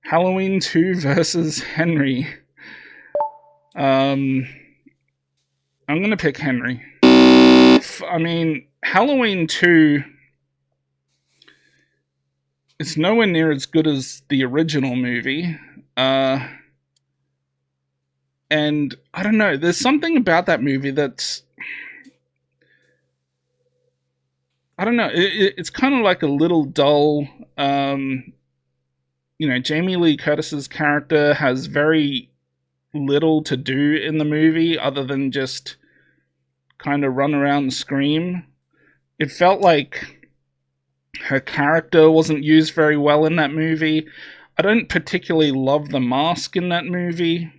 Halloween 2 versus Henry. Um, I'm gonna pick Henry. I mean, Halloween 2 is nowhere near as good as the original movie. Uh, and I don't know, there's something about that movie that's, I don't know, it's kind of like a little dull. Um, Jamie Lee Curtis's character has very little to do in the movie other than just kind of run around and scream. It felt like her character wasn't used very well in that movie. I don't particularly love the mask in that movie.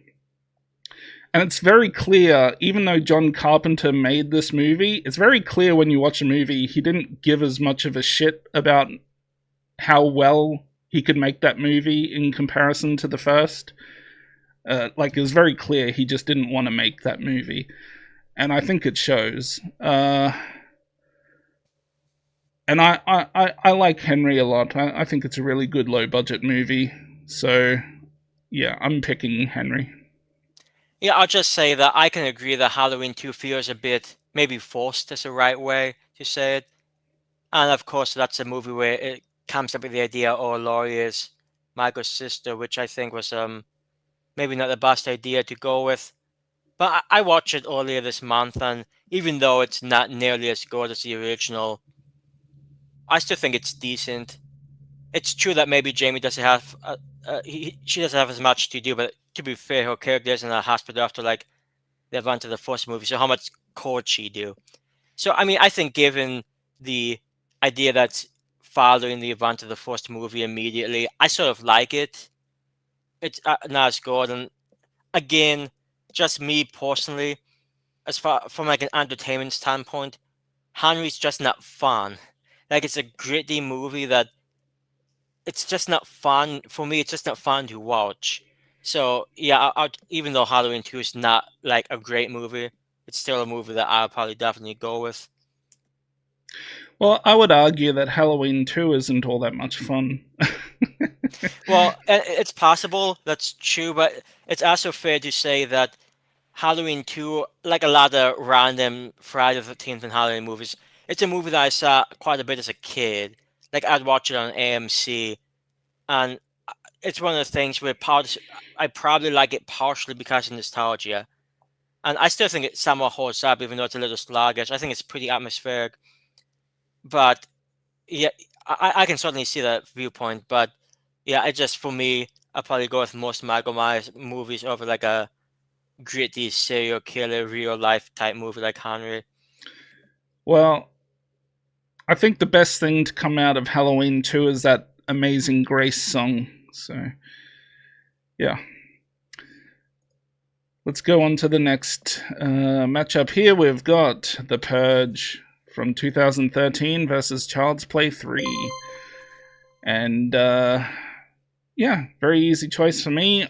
And it's very clear, even though John Carpenter made this movie, it's very clear when you watch a movie, he didn't give as much of a shit about how well he could make that movie in comparison to the first. It was very clear he just didn't want to make that movie. And I think it shows. And I like Henry a lot. I think it's a really good low budget movie. So, yeah, I'm picking Henry. Yeah, I'll just say that I can agree that Halloween 2 feels a bit maybe forced is the right way to say it. And of course, that's a movie where it comes up with the idea, oh, Laurie is Michael's sister, which I think was maybe not the best idea to go with. But I watched it earlier this month, and even though it's not nearly as good as the original, I still think it's decent. It's true that maybe Jamie doesn't have, she doesn't have as much to do, but to be fair, her character is in a hospital after like the event of the first movie. So how much could she do? So I mean, I think given the idea that's following the event of the first movie immediately, I sort of like it. It's not as good, and again, just me personally, as far from like an entertainment standpoint, Henry's just not fun. Like it's a gritty movie that it's just not fun for me. It's just not fun to watch. So yeah, even though Halloween 2 is not like a great movie, it's still a movie that I'll probably definitely go with. Well, I would argue that Halloween 2 isn't all that much fun. Well, it's possible that's true, but it's also fair to say that Halloween 2, like a lot of random Friday the 13th and Halloween movies, it's a movie that I saw quite a bit as a kid. Like I'd watch it on AMC, and it's one of the things where I probably like it partially because of nostalgia. And I still think it somewhat holds up, even though it's a little sluggish. I think it's pretty atmospheric. But yeah, I can certainly see that viewpoint. But yeah, it just for me, I probably go with most Michael Myers movies over like a gritty serial killer, real life type movie like Henry. Well, I think the best thing to come out of Halloween 2 is that Amazing Grace song. So, yeah. Let's go on to the next matchup here. We've got The Purge from 2013 versus Child's Play 3. And yeah, very easy choice for me.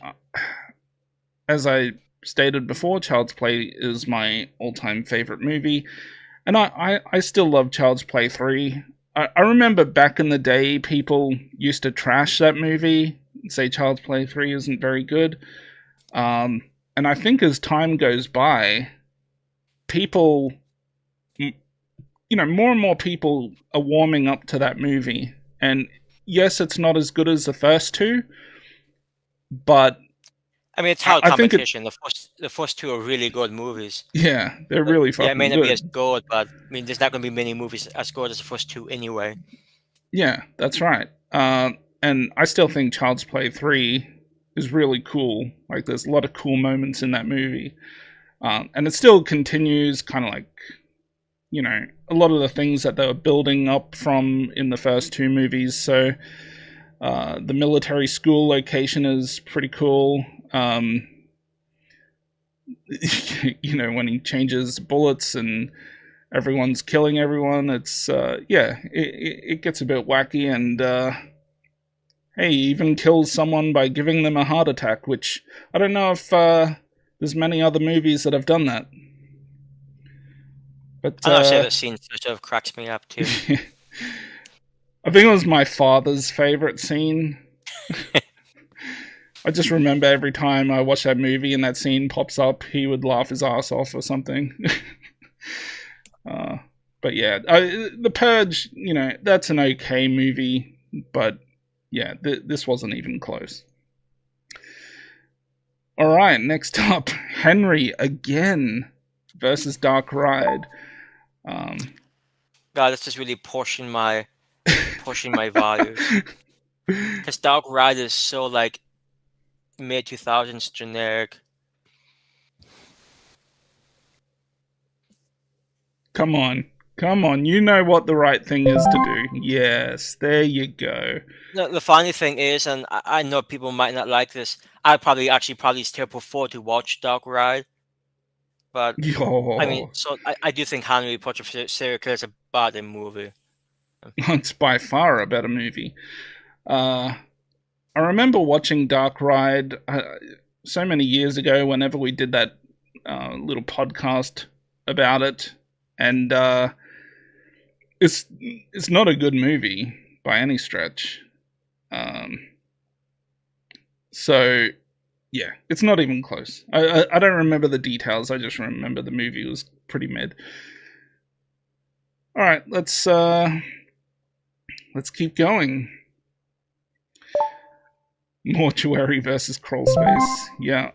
As I stated before, Child's Play is my all time favorite movie. And I still love Child's Play 3. I remember back in the day, people used to trash that movie, say Child's Play 3 isn't very good. And I think as time goes by, people, more and more people are warming up to that movie. And yes, it's not as good as the first two, but I mean, it's I, hard I think it, competition. The first two are really good movies. yeah, they're But really yeah, it may fucking not be as good. good, but I mean, there's not going to be many movies as good as the first two anyway. Yeah, that's right. And I still think Child's Play 3 is really cool. Like, there's a lot of cool moments in that movie. And it still continues kind of like, a lot of the things that they were building up from in the first two movies. So the military school location is pretty cool. When he changes bullets and everyone's killing everyone, it's, yeah, it gets a bit wacky. And hey, he even kills someone by giving them a heart attack, which I don't know if there's many other movies that have done that. But I'm not sure that scene sort of cracks me up too. I think it was my father's favorite scene. I just remember every time I watch that movie and that scene pops up, he would laugh his ass off or something. uh, but yeah, The Purge, that's an okay movie, but yeah, this wasn't even close. All right, next up, Henry again versus Dark Ride. Um, God, that's just really pushing my values. Because Dark Ride is so like mid 2000s generic. come on, come on, you know what the right thing is to do. Yes, there you go. The funny thing is, and I know people might not like this, I probably still prefer to watch Dark Ride. But I mean, Yo, so I do think Henry Potter serial killer is a bad movie. it's by far a better movie. Uh, I remember watching Dark Ride so many years ago. Whenever we did that little podcast about it, and it's not a good movie by any stretch. Um, so yeah, it's not even close. I don't remember the details. I just remember the movie was pretty mid. All right, let's keep going. Mortuary versus Crawl Space. Yeah.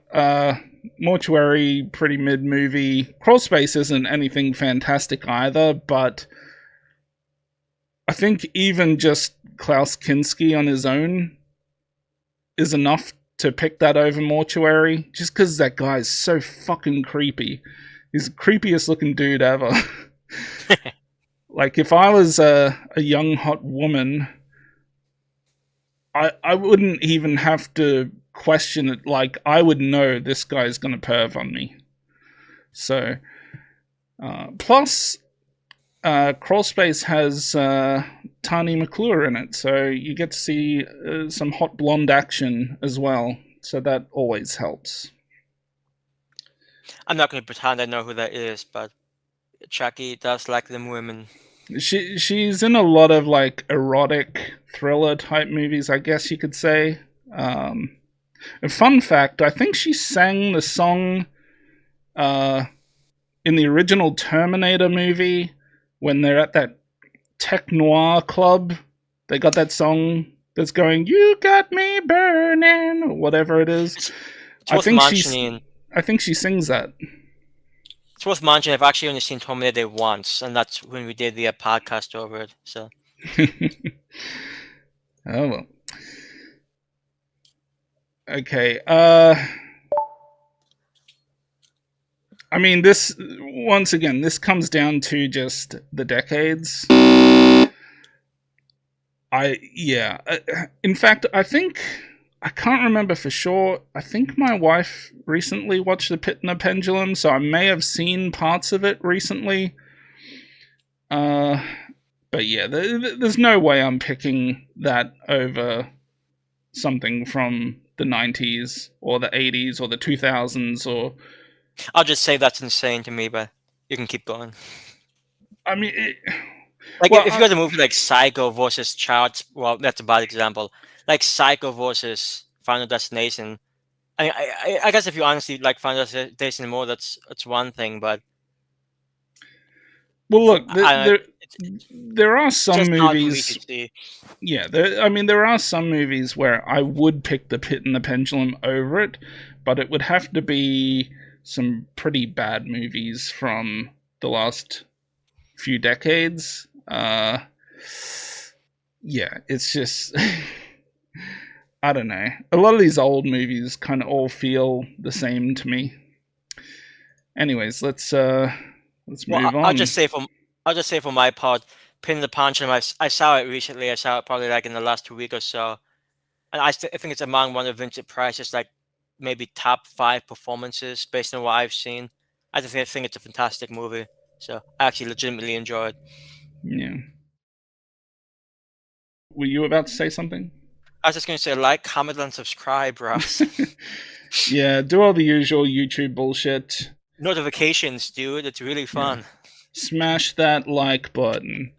Mortuary, pretty mid movie. Crawl Space isn't anything fantastic either, but I think even just Klaus Kinski on his own is enough to pick that over Mortuary, just because that guy is so fucking creepy. He's the creepiest looking dude ever. Like, if I was a young, hot woman, I wouldn't even have to question it. Like, I would know this guy's gonna perv on me. So, plus, Crawlspace has Tani McClure in it, so you get to see some hot blonde action as well. So that always helps. I'm not going to pretend I know who that is, but Chucky does like them women. She's in a lot of like erotic thriller type movies, I guess you could say. A fun fact: I think she sang the song uh, in the original Terminator movie when they're at that tech noir club. They got that song that's going "You Got Me Burning" or whatever it is. It's, it's I worth think she's. mentioning. I think she sings that. It's worth mentioning. I've actually only seen Terminator once, and that's when we did the podcast over it. So Oh well. Okay. I mean, this once again, this comes down to just the decades. Yeah. In fact, I think I can't remember for sure. I think my wife recently watched The Pit and the Pendulum, so I may have seen parts of it recently. Uh, but yeah, there's no way I'm picking that over something from the 90s or the 80s or the 2000s or I'll just say that's insane to me, but you can keep going. I mean, Like well, if you had a movie like Psycho versus well, that's a bad example. Like Psycho versus Final Destination. I guess if you honestly like Final Destination more, that's one thing. But well, look, it's there are some just hard for me to movies. see. Yeah, I mean, there are some movies where I would pick The Pit and the Pendulum over it, but it would have to be some pretty bad movies from the last few decades. Yeah, it's just I don't know. A lot of these old movies kind of all feel the same to me. Anyways, let's Well, move on. I'll just say for my part, Pin the Punch, and I saw it recently. I saw it probably like in the last 2 weeks or so, and I think it's among one of Vincent Price's like maybe top 5 performances based on what I've seen. I think it's a fantastic movie. So I actually legitimately enjoyed. Yeah. Were you about to say something? I was just gonna say like, comment, and subscribe, Ross. Yeah, do all the usual YouTube bullshit. Notifications, dude. It's really Yeah. fun. Smash that like button.